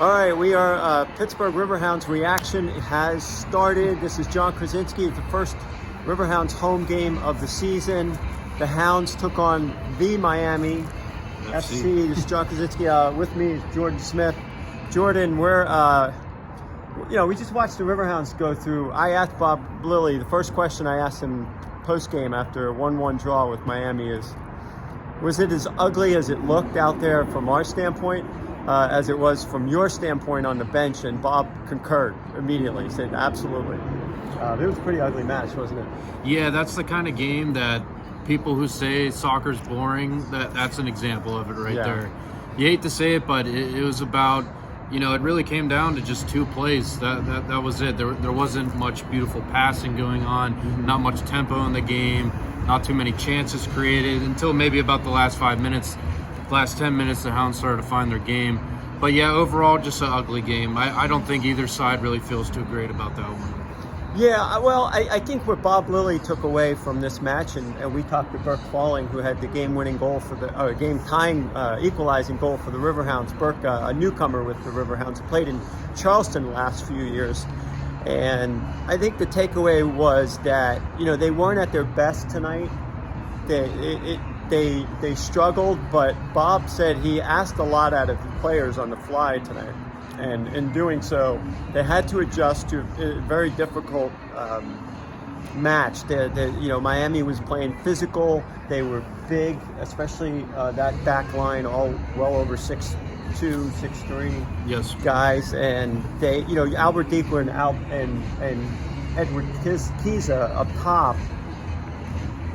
All right, we are Pittsburgh Riverhounds reaction has started. This is John Krysinsky. It's the first Riverhounds home game of the season. The Hounds took on the Miami FC. This is John Krysinsky. With me is Jordan Smith. Jordan, we're we just watched the Riverhounds go through. I asked Bob Lilly, the first question I asked him post-game after a 1-1 draw with Miami is, was it as ugly as it looked out there from our standpoint as it was from your standpoint on the bench? And Bob concurred immediately. He said, absolutely. It was a pretty ugly match, wasn't it? Yeah, that's the kind of game that people who say soccer's boring, that's an example of it right there. You hate to say it, but it was about, it really came down to just two plays. That was it. There wasn't much beautiful passing going on, not much tempo in the game, not too many chances created until maybe about the last 5 minutes. Last 10 minutes, the Hounds started to find their game. But yeah, overall, just an ugly game. I don't think either side really feels too great about that one. Yeah, well, I think what Bob Lilly took away from this match, and we talked to Burke Falling, who had the game-winning goal for the game-tying, equalizing goal for the Riverhounds. Burke, a newcomer with the Riverhounds, played in Charleston the last few years, and I think the takeaway was that they weren't at their best tonight. They struggled, but Bob said he asked a lot out of the players on the fly tonight. And in doing so, they had to adjust to a very difficult match. Miami was playing physical. They were big, especially that back line, all well over 6'2", 6'3" guys. And they, Albert Diekler and Edward Kiza up top.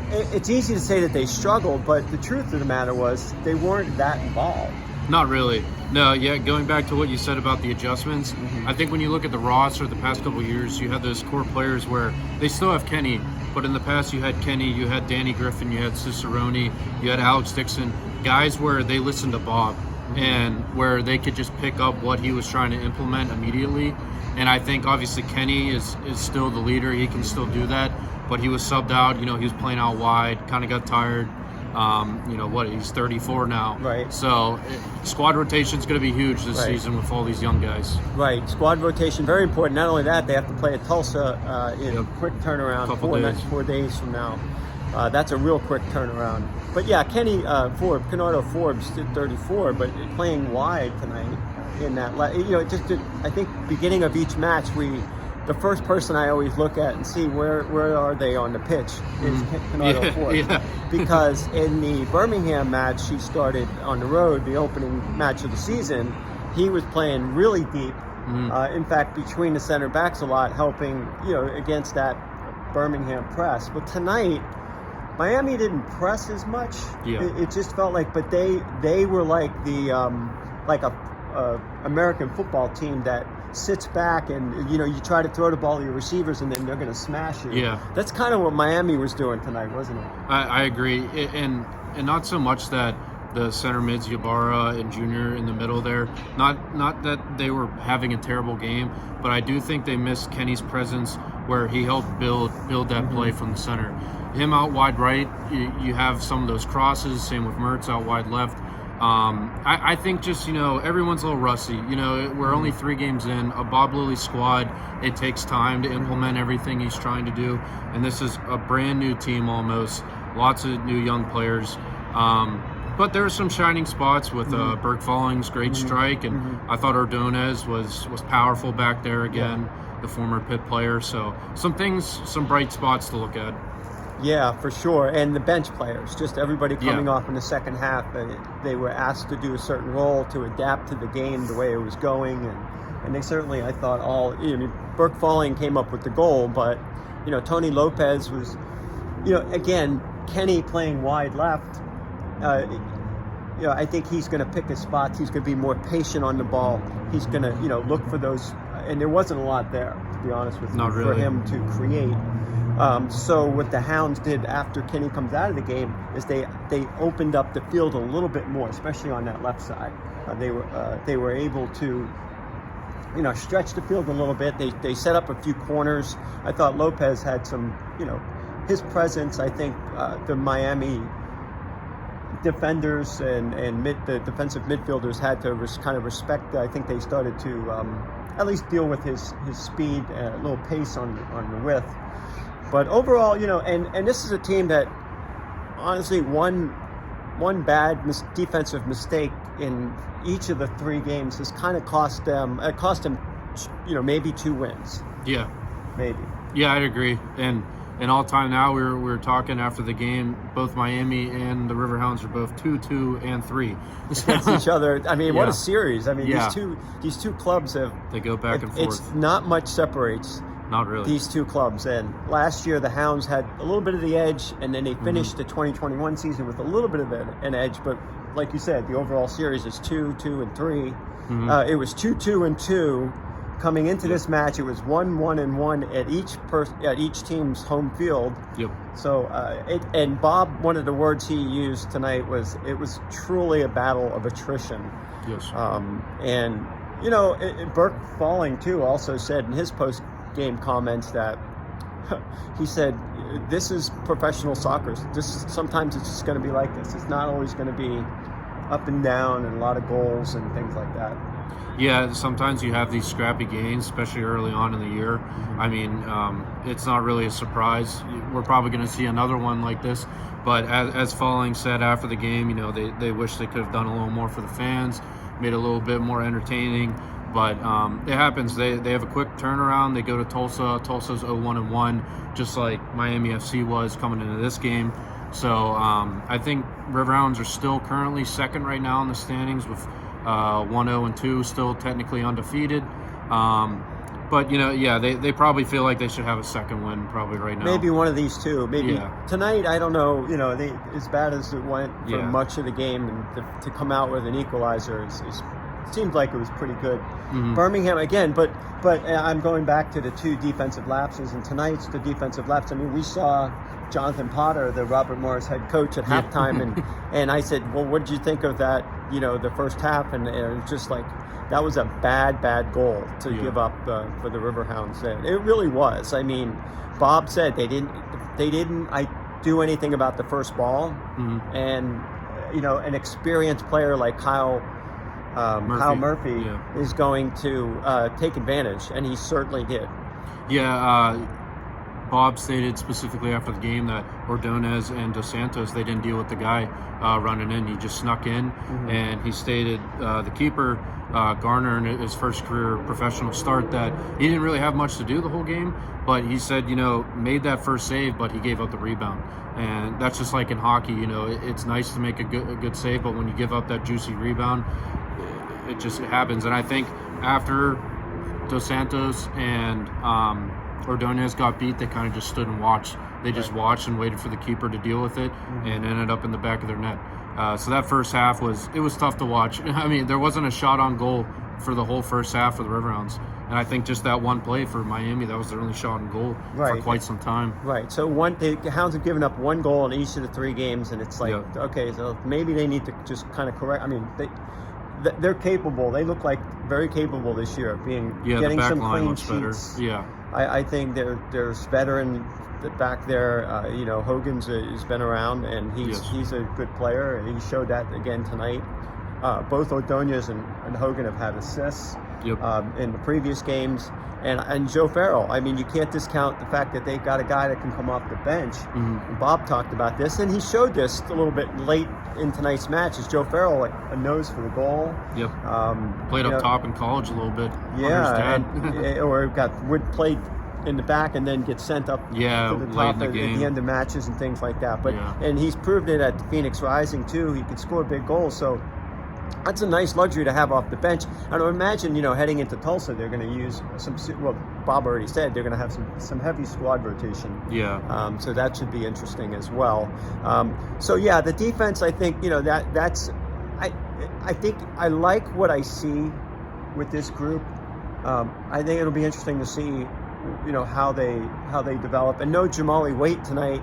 It's easy to say that they struggled, but the truth of the matter was they weren't that involved. Not really. No, yeah, going back to what you said about the adjustments, I think when you look at the roster the past couple of years, you had those core players where they still have Kenny, but in the past you had Kenny, you had Danny Griffin, you had Cicerone, you had Alex Dixon, guys where they listened to Bob and where they could just pick up what he was trying to implement immediately. And I think obviously Kenny is still the leader. He can still do that, but he was subbed out. He was playing out wide, kind of got tired. He's 34 now. Right. So squad rotation is going to be huge this season with all these young guys. Right. Squad rotation, very important. Not only that, they have to play at Tulsa in a quick turnaround, 4 days from now. That's a real quick turnaround. But yeah, Kennardo Forbes did 34, but playing wide tonight in that, I think beginning of each match, the first person I always look at and see where are they on the pitch is Kennardo Forbes. Yeah. Because in the Birmingham match he started on the road, the opening match of the season, he was playing really deep. In fact, between the center backs a lot, helping against that Birmingham press. But tonight, Miami didn't press as much. Yeah. It just felt like, but they were like the a American football team that sits back and you try to throw the ball to your receivers and then they're going to smash you. Yeah, that's kind of what Miami was doing tonight, wasn't it? I agree, and not so much that the center mids, Ybarra and Junior in the middle there, not that they were having a terrible game, but I do think they missed Kenny's presence where he helped build that play from the center. Him out wide right, you have some of those crosses. Same with Mertz out wide left. I think just, everyone's a little rusty. We're only 3 games in. A Bob Lilly squad, it takes time to implement everything he's trying to do. And this is a brand new team almost. Lots of new young players. But there are some shining spots with Burke Falling's great strike. And I thought Ordonez was powerful back there again, the former Pitt player. So some bright spots to look at. Yeah, for sure. And the bench players, just everybody coming off in the second half, they were asked to do a certain role to adapt to the game the way it was going. And they certainly, I thought, Burke Falling came up with the goal, but, Tony Lopez was, again, Kenny playing wide left. I think he's going to pick his spots. He's going to be more patient on the ball. He's going to, look for those. And there wasn't a lot there, to be honest with you, for him to create. So what the Hounds did after Kenny comes out of the game is they opened up the field a little bit more, especially on that left side. They were able to stretch the field a little bit. They set up a few corners. I thought Lopez had some, his presence. I think the Miami defenders and the defensive midfielders had to kind of respect. I think they started to at least deal with his speed, a little pace on the width. But overall, and this is a team that honestly one bad defensive mistake in each of the 3 games has kind of cost them. It cost them, maybe 2 wins. Yeah, maybe. Yeah, I'd agree. And all time now, we were talking after the game. Both Miami and the Riverhounds are both 2-2 and 3 against each other. I mean, what a series! I mean, Yeah. these two clubs they go back and forth. It's not much separates. Not really. These 2 clubs. And last year, the Hounds had a little bit of the edge, and then they finished the 2021 season with a little bit of an edge. But like you said, the overall series is 2-2 and 3. It was 2-2 and 2. Coming into this match, it was 1-1 and 1 at each team's home field. Yep. So, and Bob, one of the words he used tonight was, it was truly a battle of attrition. Yes. And Burke Falling too also said in his post-game comments that he said, "This is professional soccer. Sometimes it's just going to be like this. It's not always going to be up and down and a lot of goals and things like that." Yeah, sometimes you have these scrappy games, especially early on in the year. I mean, it's not really a surprise. We're probably going to see another one like this. But as Falling said after the game, they wish they could have done a little more for the fans, made it a little bit more entertaining. But it happens. They have a quick turnaround. They go to Tulsa. Tulsa's 0-1 and 1, just like Miami FC was coming into this game. So I think Riverhounds are still currently second right now in the standings with 1-0 and 2, still technically undefeated. But they probably feel like they should have a second win probably right now. Maybe one of these 2. Maybe tonight. I don't know. As bad as it went for much of the game, and to come out with an equalizer seemed like it was pretty good. Birmingham again, but I'm going back to the 2 defensive lapses, and tonight's the defensive lapse. I mean, we saw Jonathan Potter, the Robert Morris head coach, at halftime, and I said, "Well, what did you think of that? The first half?" And it was just like, that was a bad goal to give up for the Riverhounds. And it really was. I mean, Bob said they didn't do anything about the first ball, and an experienced player like Kyle Murphy is going to take advantage, and he certainly did. Yeah, Bob stated specifically after the game that Ordonez and Dos Santos, they didn't deal with the guy running in. He just snuck in, and he stated the keeper, Garner, in his first career professional start, that he didn't really have much to do the whole game, but he said, made that first save, but he gave up the rebound. And that's just like in hockey, it's nice to make a good save, but when you give up that juicy rebound, it just happens. And I think after Dos Santos and Ordonez got beat, they kind of just stood and watched. They just watched and waited for the keeper to deal with it, and ended up in the back of their net. So that first half was tough to watch. I mean, there wasn't a shot on goal for the whole first half for the Riverhounds. And I think just that one play for Miami, that was their only shot on goal for quite some time. Right. So the Hounds have given up 1 goal in each of the 3 games, and it's like, okay, so maybe they need to just kind of correct. I mean, they're capable. They look like very capable this year of getting some clean sheets. Better. Yeah. I think there's veteran back there. Hogan's has been around, and he's a good player, and he showed that again tonight. Both Ordonez and Hogan have had assists in the previous games, and Joe Farrell. I mean, you can't discount the fact that they've got a guy that can come off the bench. And Bob talked about this, and he showed this a little bit late in tonight's match. Is Joe Farrell like a nose for the goal? Yep. Played up top in college a little bit. Yeah, or would play in the back and then get sent up to the top at the end of matches and things like that. But and he's proved it at the Phoenix Rising too. He can score big goals, so that's a nice luxury to have off the bench. And I imagine, heading into Tulsa, they're going to use some. Well, Bob already said they're going to have some heavy squad rotation. Yeah. So that should be interesting as well. The defense, I think, that's. I think I like what I see with this group. I think it'll be interesting to see, how they develop. And no Jamali Waite tonight,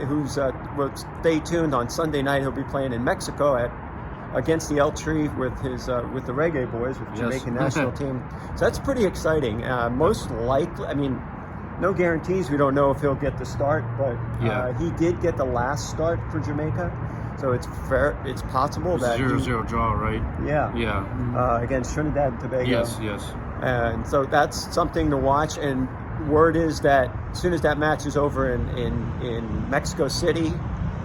who's stay tuned on Sunday night. He'll be playing in Mexico against the El Tri with the Reggae Boys, with the Jamaican national team. So that's pretty exciting. Most likely, I mean, no guarantees. We don't know if he'll get the start, but he did get the last start for Jamaica. So it's fair. It's possible that 0-0 draw, right? Yeah. Yeah. Against Trinidad and Tobago. Yes. And so that's something to watch. And word is that as soon as that match is over in Mexico City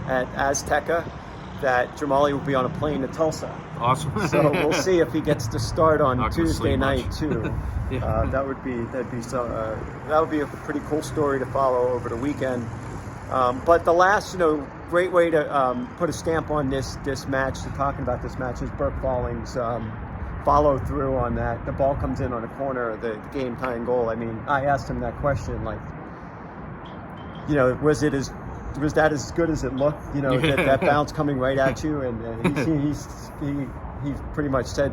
at Azteca, that Jamali will be on a plane to Tulsa. Awesome. So we'll see if he gets to start on Not gonna Tuesday sleep night much. too. Yeah. That would be a pretty cool story to follow over the weekend. But the last, great way to put a stamp on this match, talking about this match, is Burke Falling's follow through on that. The ball comes in on a corner, the game tying goal. I mean, I asked him that question, like, was that as good as it looked? That bounce coming right at you, and he pretty much said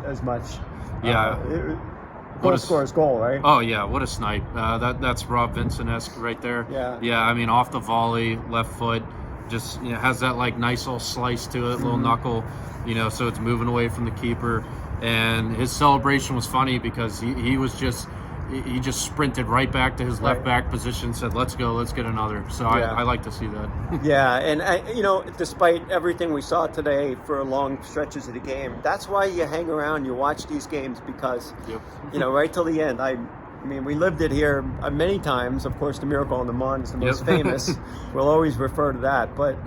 as much. Yeah. Goal scores goal, right? Oh yeah, what a snipe! That's Rob Vincent-esque right there. Yeah. I mean, off the volley, left foot, just has that like nice little slice to it, little knuckle. So it's moving away from the keeper, and his celebration was funny because he just sprinted right back to his left back position, said, let's go, let's get another. So I like to see that. Yeah, and despite everything we saw today for long stretches of the game, that's why you hang around, you watch these games, because, right till the end. I mean, we lived it here many times. Of course, the Miracle on the Mon is the most famous. We'll always refer to that, but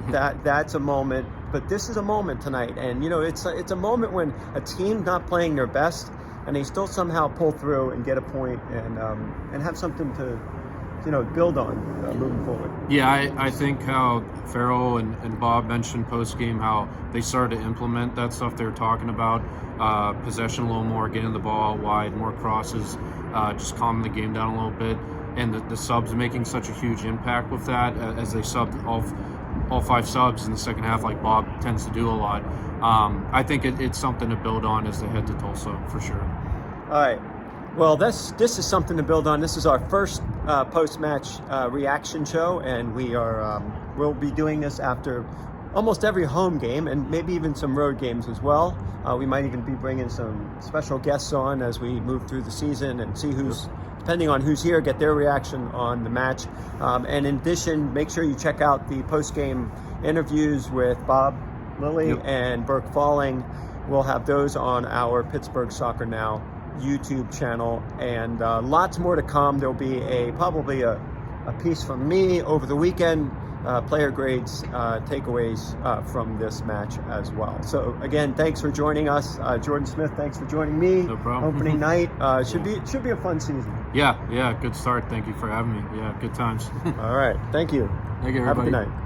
that's a moment. But this is a moment tonight, and it's a moment when a team not playing their best, and they still somehow pull through and get a point and have something to build on moving forward. Yeah, I think how Farrell and Bob mentioned post game how they started to implement that stuff they were talking about, possession a little more, getting the ball wide, more crosses, just calming the game down a little bit, and the subs making such a huge impact with that as they subbed all 5 subs in the second half, like Bob tends to do a lot. I think it's something to build on as they head to Tulsa for sure. All right. Well, this is something to build on. This is our first post-match reaction show, and we'll be doing this after almost every home game, and maybe even some road games as well. We might even be bringing some special guests on as we move through the season and see depending on who's here, get their reaction on the match. And in addition, make sure you check out the post-game interviews with Bob Lilly and Burke Falling. We'll have those on our Pittsburgh Soccer Now YouTube channel, and lots more to come. There'll be probably a piece from me over the weekend, player grades, takeaways from this match as well. So again, thanks for joining us. Jordan Smith, thanks for joining me. No problem. Opening night. Should be a fun season. Yeah, good start. Thank you for having me. Yeah, good times. All right. Thank you. Thank you, everybody. Have a good night.